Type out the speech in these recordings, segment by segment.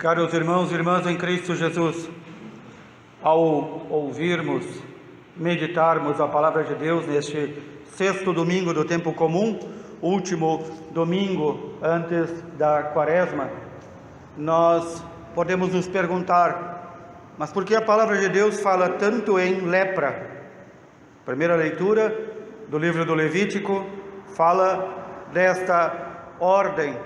Caros irmãos e irmãs em Cristo Jesus, ao ouvirmos, meditarmos a palavra de Deus neste sexto domingo do tempo comum, último domingo antes da quaresma, nós podemos nos perguntar, mas por que a palavra de Deus fala tanto em lepra? Primeira leitura do livro do Levítico fala desta ordem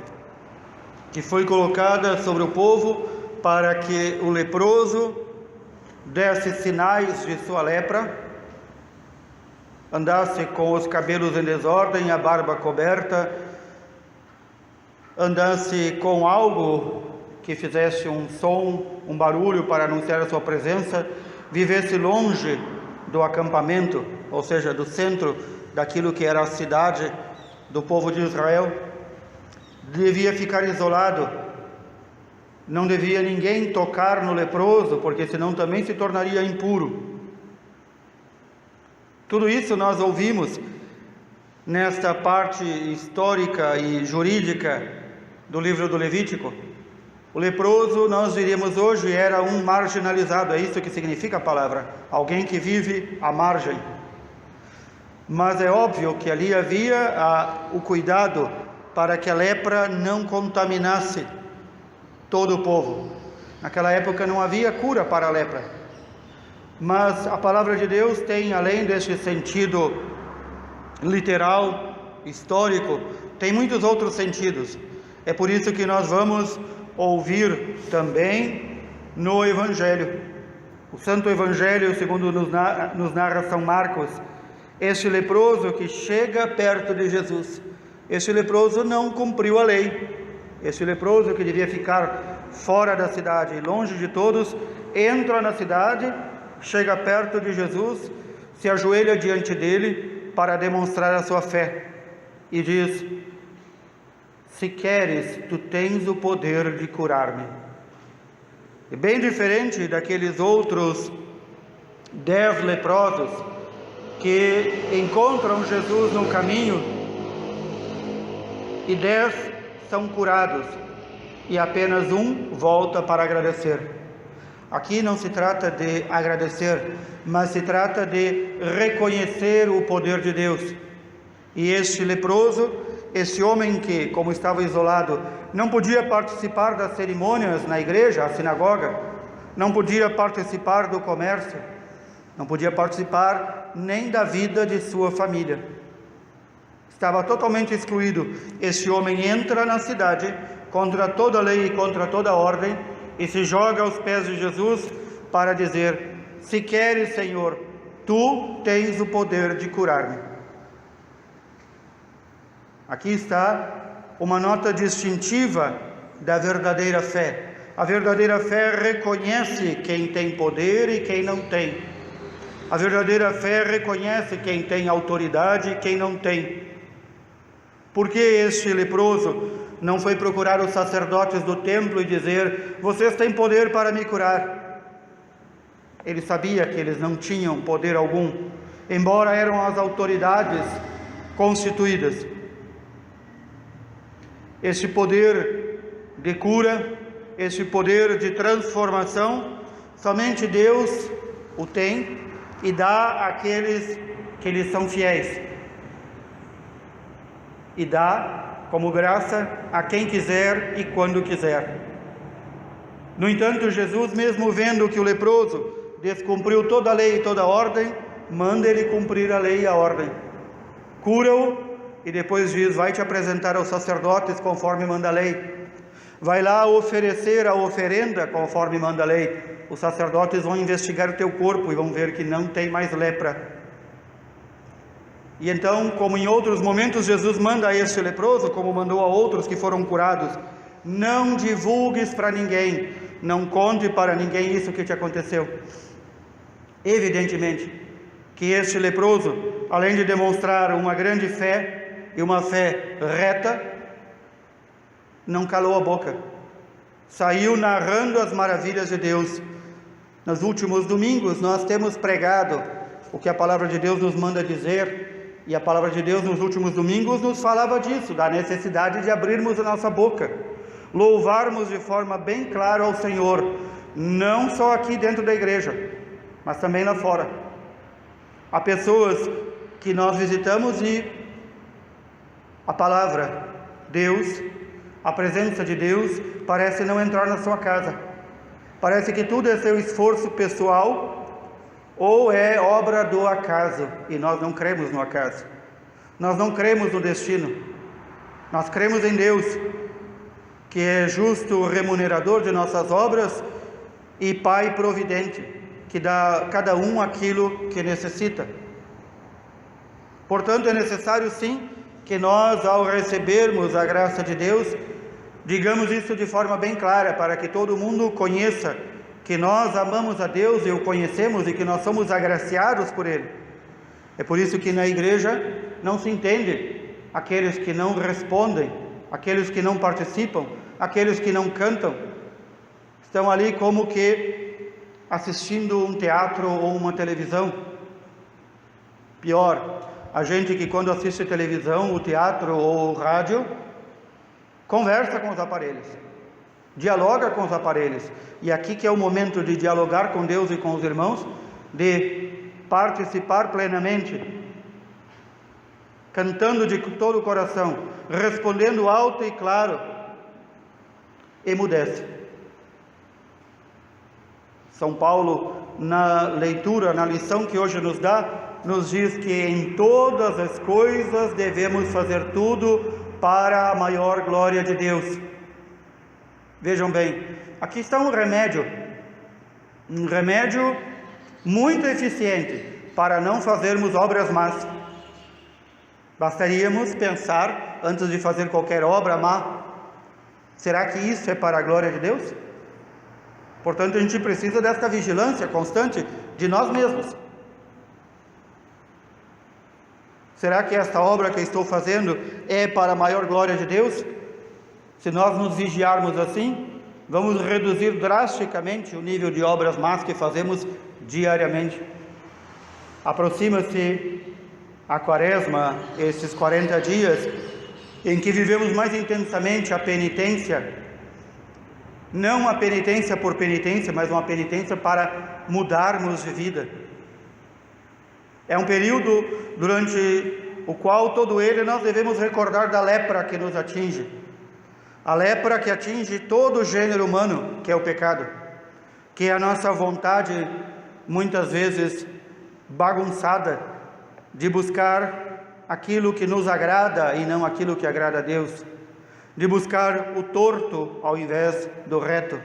que foi colocada sobre o povo para que o leproso desse sinais de sua lepra, andasse com os cabelos em desordem, a barba coberta, andasse com algo que fizesse um som, um barulho para anunciar a sua presença, vivesse longe do acampamento, ou seja, do centro daquilo que era a cidade do povo de Israel. Devia ficar isolado, não devia ninguém tocar no leproso, porque senão também se tornaria impuro. Tudo isso nós ouvimos nesta parte histórica e jurídica do livro do Levítico. O leproso, nós diríamos hoje, era um marginalizado, é isso que significa a palavra, alguém que vive à margem. Mas é óbvio que ali havia o cuidado para que a lepra não contaminasse todo o povo. Naquela época não havia cura para a lepra, mas a palavra de Deus tem, além deste sentido literal, histórico, tem muitos outros sentidos. É por isso que nós vamos ouvir também no Evangelho, o Santo Evangelho, segundo nos narra São Marcos, este leproso que chega perto de Jesus. Este leproso não cumpriu a lei. Este leproso que devia ficar fora da cidade, longe de todos, entra na cidade, chega perto de Jesus, se ajoelha diante dele para demonstrar a sua fé e diz: se queres, tu tens o poder de curar-me. É bem diferente daqueles outros 10 leprosos que encontram Jesus no caminho e 10 são curados e apenas um volta para agradecer. Aqui não se trata de agradecer, mas se trata de reconhecer o poder de Deus. E este leproso, esse homem que, como estava isolado, não podia participar das cerimônias na igreja, a sinagoga, não podia participar do comércio, não podia participar nem da vida de sua família. Estava totalmente excluído. Este homem entra na cidade contra toda a lei e contra toda a ordem e se joga aos pés de Jesus para dizer: se queres, Senhor, tu tens o poder de curar-me. Aqui está uma nota distintiva da verdadeira fé. A verdadeira fé reconhece quem tem poder e quem não tem. A verdadeira fé reconhece quem tem autoridade e quem não tem. Por que este leproso não foi procurar os sacerdotes do templo e dizer: vocês têm poder para me curar? Ele sabia que eles não tinham poder algum, embora eram as autoridades constituídas. Este poder de cura, este poder de transformação, somente Deus o tem e dá àqueles que lhe são fiéis. E dá como graça a quem quiser e quando quiser. No entanto, Jesus, mesmo vendo que o leproso descumpriu toda a lei e toda a ordem, manda ele cumprir a lei e a ordem. Cura-o e depois diz: vai te apresentar aos sacerdotes conforme manda a lei. Vai lá oferecer a oferenda conforme manda a lei. Os sacerdotes vão investigar o teu corpo e vão ver que não tem mais lepra. E então, como em outros momentos, Jesus manda a este leproso, como mandou a outros que foram curados: não divulgues para ninguém, não conte para ninguém isso que te aconteceu. Evidentemente que este leproso, além de demonstrar uma grande fé e uma fé reta, não calou a boca, saiu narrando as maravilhas de Deus. Nos últimos domingos nós temos pregado o que a palavra de Deus nos manda dizer. E a palavra de Deus nos últimos domingos nos falava disso, da necessidade de abrirmos a nossa boca, louvarmos de forma bem clara ao Senhor, não só aqui dentro da igreja, mas também lá fora. Há pessoas que nós visitamos e a palavra, Deus, a presença de Deus, parece não entrar na sua casa. Parece que tudo é seu esforço pessoal ou é obra do acaso, e nós não cremos no acaso. Nós não cremos no destino. Nós cremos em Deus, que é justo remunerador de nossas obras e Pai providente, que dá a cada um aquilo que necessita. Portanto, é necessário sim que nós, ao recebermos a graça de Deus, digamos isso de forma bem clara, para que todo mundo conheça que nós amamos a Deus e o conhecemos e que nós somos agraciados por Ele. É por isso que na igreja não se entende aqueles que não respondem, aqueles que não participam, aqueles que não cantam, estão ali como que assistindo um teatro ou uma televisão. Pior, a gente que quando assiste televisão, o teatro ou o rádio, conversa com os aparelhos, dialoga com os aparelhos, e aqui que é o momento de dialogar com Deus e com os irmãos, de participar plenamente, cantando de todo o coração, respondendo alto e claro, emudece. São Paulo, na leitura, na lição que hoje nos dá, nos diz que em todas as coisas devemos fazer tudo para a maior glória de Deus. Vejam bem, aqui está um remédio muito eficiente para não fazermos obras más. Bastaríamos pensar, antes de fazer qualquer obra má, será que isso é para a glória de Deus? Portanto, a gente precisa desta vigilância constante de nós mesmos. Será que esta obra que estou fazendo é para a maior glória de Deus? Se nós nos vigiarmos assim, vamos reduzir drasticamente o nível de obras más que fazemos diariamente. Aproxima-se a Quaresma, esses 40 dias em que vivemos mais intensamente a penitência, não a penitência por penitência, mas uma penitência para mudarmos de vida. É um período durante o qual todo ele nós devemos recordar da lepra que nos atinge, a lepra que atinge todo o gênero humano, que é o pecado, que é a nossa vontade muitas vezes bagunçada de buscar aquilo que nos agrada e não aquilo que agrada a Deus, de buscar o torto ao invés do reto,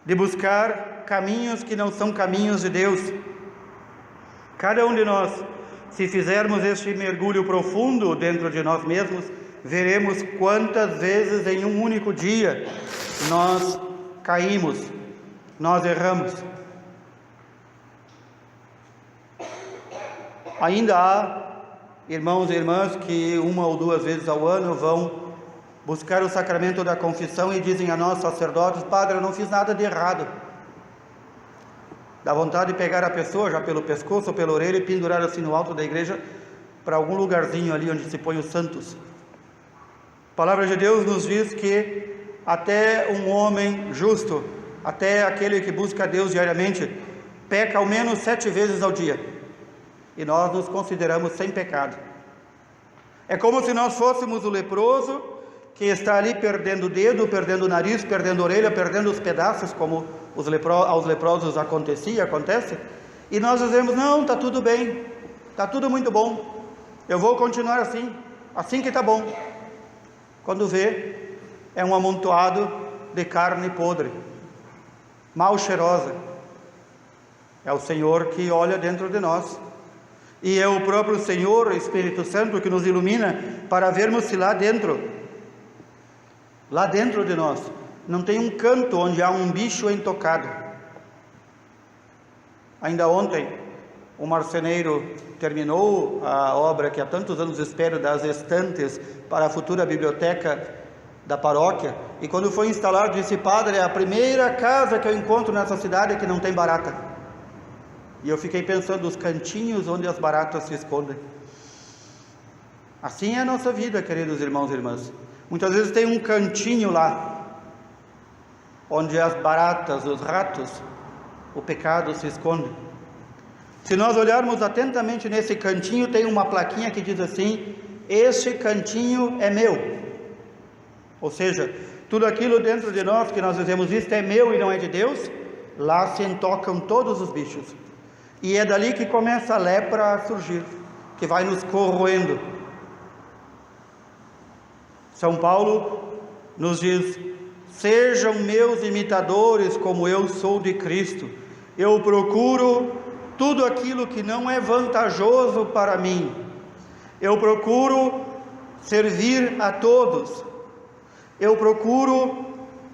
de buscar caminhos que não são caminhos de Deus. Cada um de nós, se fizermos este mergulho profundo dentro de nós mesmos, veremos quantas vezes em um único dia nós caímos, nós erramos. Ainda há irmãos e irmãs que 1 ou 2 vezes ao ano vão buscar o sacramento da confissão e dizem a nós, sacerdotes: Padre, eu não fiz nada de errado. Dá vontade de pegar a pessoa já pelo pescoço ou pela orelha e pendurar assim no alto da igreja, para algum lugarzinho ali onde se põe os santos. A palavra de Deus nos diz que até um homem justo, até aquele que busca a Deus diariamente, peca ao menos 7 vezes ao dia. E nós nos consideramos sem pecado. É como se nós fôssemos o leproso que está ali perdendo o dedo, perdendo o nariz, perdendo a orelha, perdendo os pedaços, como aos leprosos acontece, e nós dizemos: não, está tudo bem, está tudo muito bom, eu vou continuar assim que está bom. Quando vê, é um amontoado de carne podre, mal cheirosa. É o Senhor que olha dentro de nós. E é o próprio Senhor, o Espírito Santo, que nos ilumina para vermos se lá dentro de nós, não tem um canto onde há um bicho intocado. Ainda ontem, o marceneiro terminou a obra que há tantos anos espero das estantes para a futura biblioteca da paróquia, e quando foi instalar disse: Padre, é a primeira casa que eu encontro nessa cidade que não tem barata. E eu fiquei pensando os cantinhos onde as baratas se escondem. Assim é a nossa vida, queridos irmãos e irmãs. Muitas vezes tem um cantinho lá, onde as baratas, os ratos, o pecado se esconde. Se nós olharmos atentamente nesse cantinho, tem uma plaquinha que diz assim: este cantinho é meu. Ou seja, tudo aquilo dentro de nós que nós dizemos isto é meu e não é de Deus, lá se entocam todos os bichos. E é dali que começa a lepra a surgir, que vai nos corroendo. São Paulo nos diz: sejam meus imitadores como eu sou de Cristo. Eu procuro tudo aquilo que não é vantajoso para mim. Eu procuro servir a todos. Eu procuro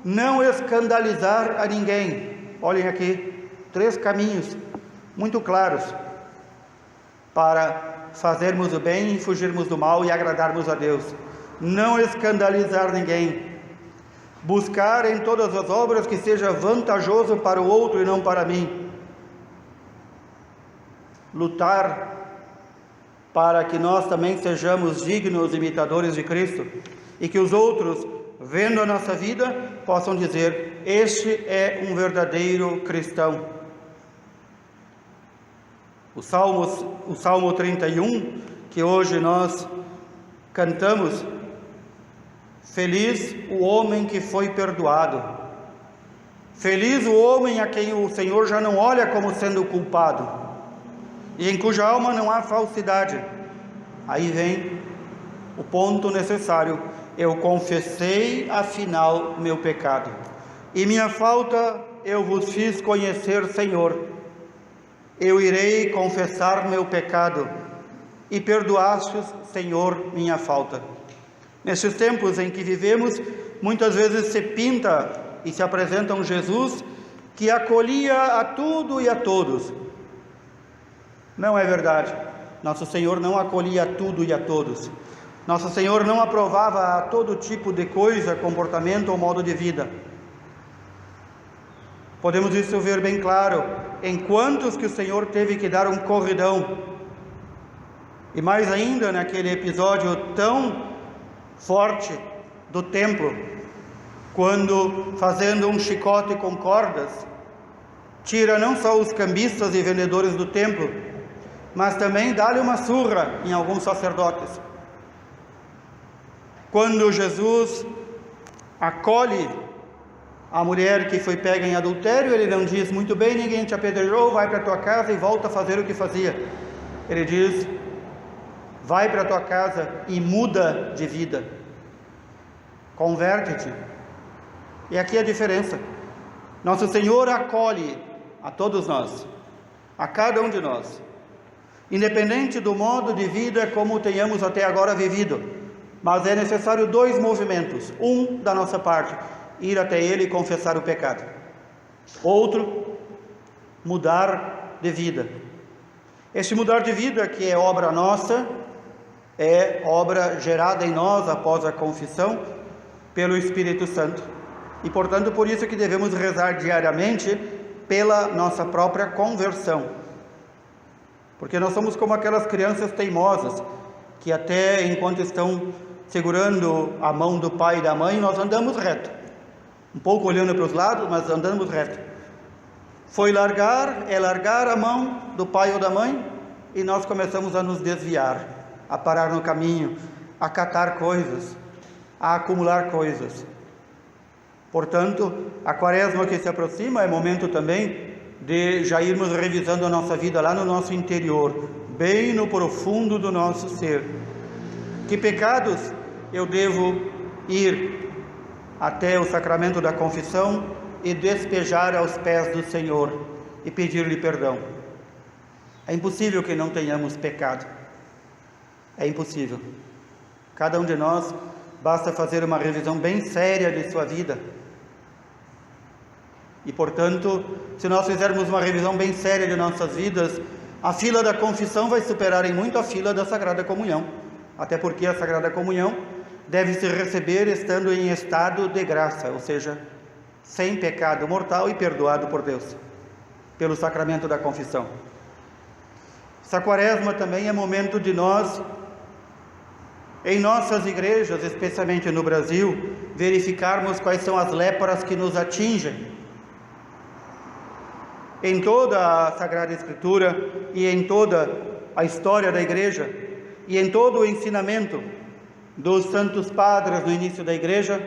não escandalizar a ninguém. Olhem aqui, 3 caminhos muito claros para fazermos o bem, fugirmos do mal e agradarmos a Deus. Não escandalizar ninguém. Buscar em todas as obras que seja vantajoso para o outro e não para mim. Lutar para que nós também sejamos dignos imitadores de Cristo e que os outros, vendo a nossa vida, possam dizer: este é um verdadeiro cristão. O Salmo 31, que hoje nós cantamos: feliz o homem que foi perdoado, feliz o homem a quem o Senhor já não olha como sendo culpado, e em cuja alma não há falsidade. Aí vem o ponto necessário: eu confessei afinal meu pecado, e minha falta eu vos fiz conhecer, Senhor. Eu irei confessar meu pecado, e perdoastes, Senhor, minha falta. Nesses tempos em que vivemos, muitas vezes se pinta e se apresenta um Jesus que acolhia a tudo e a todos. Não é verdade. Nosso Senhor não acolhia a tudo e a todos. Nosso Senhor não aprovava a todo tipo de coisa, comportamento ou modo de vida. Podemos isso ver bem claro em quantos que o Senhor teve que dar um corridão. E mais ainda naquele episódio tão forte do templo, quando, fazendo um chicote com cordas, tira não só os cambistas e vendedores do templo, mas também dá-lhe uma surra em alguns sacerdotes. Quando Jesus acolhe a mulher que foi pega em adultério, ele não diz: muito bem, ninguém te apedrejou, vai para a tua casa e volta a fazer o que fazia. Ele diz: vai para a tua casa e muda de vida, converte-te. E aqui a diferença: nosso Senhor acolhe a todos nós, a cada um de nós, independente do modo de vida como tenhamos até agora vivido. Mas é necessário 2 movimentos: um da nossa parte, ir até Ele e confessar o pecado; outro, mudar de vida. Este mudar de vida, que é obra nossa, é obra gerada em nós após a confissão pelo Espírito Santo, e portanto por isso que devemos rezar diariamente pela nossa própria conversão, porque nós somos como aquelas crianças teimosas que até enquanto estão segurando a mão do pai e da mãe, nós andamos reto, um pouco olhando para os lados, mas andamos reto. Foi largar a mão do pai ou da mãe, e nós começamos a nos desviar, a parar no caminho, a catar coisas, a acumular coisas. Portanto, a quaresma que se aproxima é momento também de já irmos revisando a nossa vida lá no nosso interior, bem no profundo do nosso ser. Que pecados eu devo ir até o sacramento da confissão e despejar aos pés do Senhor e pedir-lhe perdão? É impossível que não tenhamos pecado. É impossível. Cada um de nós, basta fazer uma revisão bem séria de sua vida. E portanto, se nós fizermos uma revisão bem séria de nossas vidas, a fila da confissão vai superar em muito a fila da Sagrada Comunhão. Até porque a Sagrada Comunhão deve se receber estando em estado de graça, ou seja, sem pecado mortal e perdoado por Deus, pelo sacramento da confissão. Essa quaresma também é momento de nós em nossas igrejas, especialmente no Brasil, verificarmos quais são as lepras que nos atingem. Em toda a Sagrada Escritura e em toda a história da igreja e em todo o ensinamento dos santos padres no início da igreja,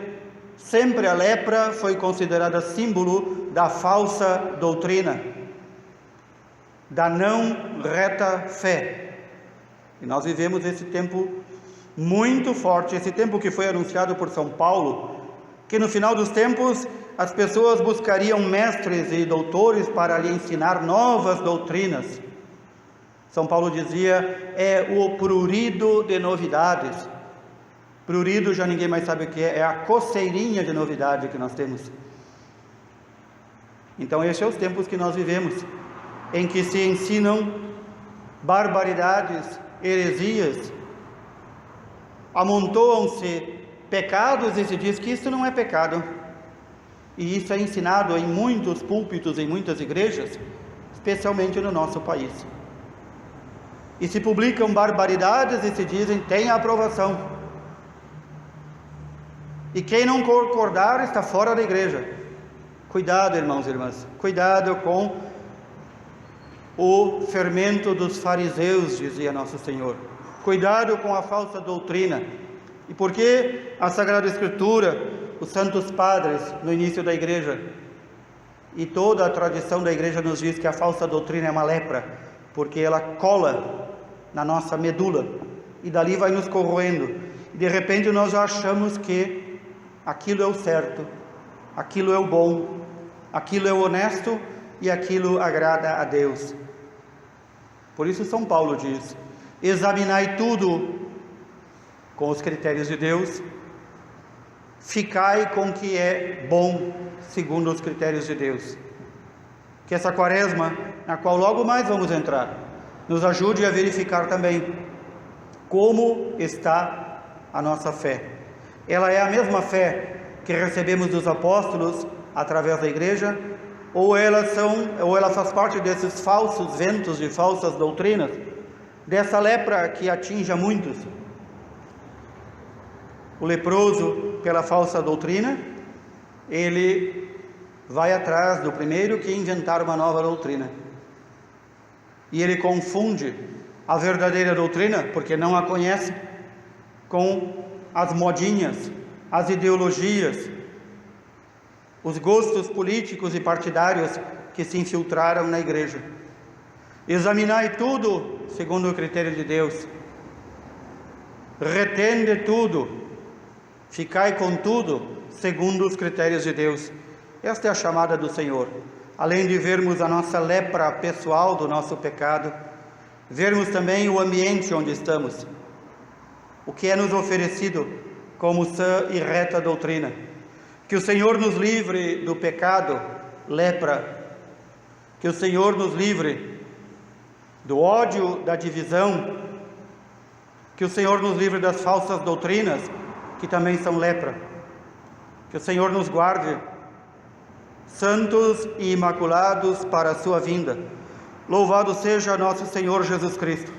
sempre a lepra foi considerada símbolo da falsa doutrina, da não reta fé. E nós vivemos esse tempo muito forte, esse tempo que foi anunciado por São Paulo, que no final dos tempos as pessoas buscariam mestres e doutores para lhe ensinar novas doutrinas. São Paulo dizia, é o prurido de novidades. Prurido já ninguém mais sabe o que é a coceirinha de novidade que nós temos. Então esses são os tempos que nós vivemos, em que se ensinam barbaridades, heresias, amontoam-se pecados e se diz que isso não é pecado. E isso é ensinado em muitos púlpitos, em muitas igrejas, especialmente no nosso país. E se publicam barbaridades e se dizem, tem a aprovação. E quem não concordar está fora da igreja. Cuidado, irmãos e irmãs, cuidado com o fermento dos fariseus, dizia nosso Senhor. Cuidado com a falsa doutrina. E por que a Sagrada Escritura, os santos padres no início da igreja e toda a tradição da igreja nos diz que a falsa doutrina é uma lepra, porque ela cola na nossa medula e dali vai nos corroendo. E de repente nós já achamos que aquilo é o certo, aquilo é o bom, aquilo é o honesto e aquilo agrada a Deus. Por isso São Paulo diz, examinai tudo com os critérios de Deus, ficai com o que é bom segundo os critérios de Deus. Que essa quaresma, na qual logo mais vamos entrar, nos ajude a verificar também como está a nossa fé. Ela é a mesma fé que recebemos dos apóstolos através da igreja, ou ela faz parte desses falsos ventos de falsas doutrinas, dessa lepra que atinge a muitos. O leproso, pela falsa doutrina, ele vai atrás do primeiro que inventar uma nova doutrina. E ele confunde a verdadeira doutrina, porque não a conhece, com as modinhas, as ideologias, os gostos políticos e partidários que se infiltraram na igreja. Examinai tudo segundo o critério de Deus. Retende tudo. Ficai com tudo segundo os critérios de Deus. Esta é a chamada do Senhor. Além de vermos a nossa lepra pessoal do nosso pecado, vermos também o ambiente onde estamos, o que é nos oferecido como sã e reta doutrina. Que o Senhor nos livre do pecado, lepra. Que o Senhor nos livre do ódio, da divisão. Que o Senhor nos livre das falsas doutrinas, que também são lepra. Que o Senhor nos guarde santos e imaculados para a sua vinda. Louvado seja nosso Senhor Jesus Cristo.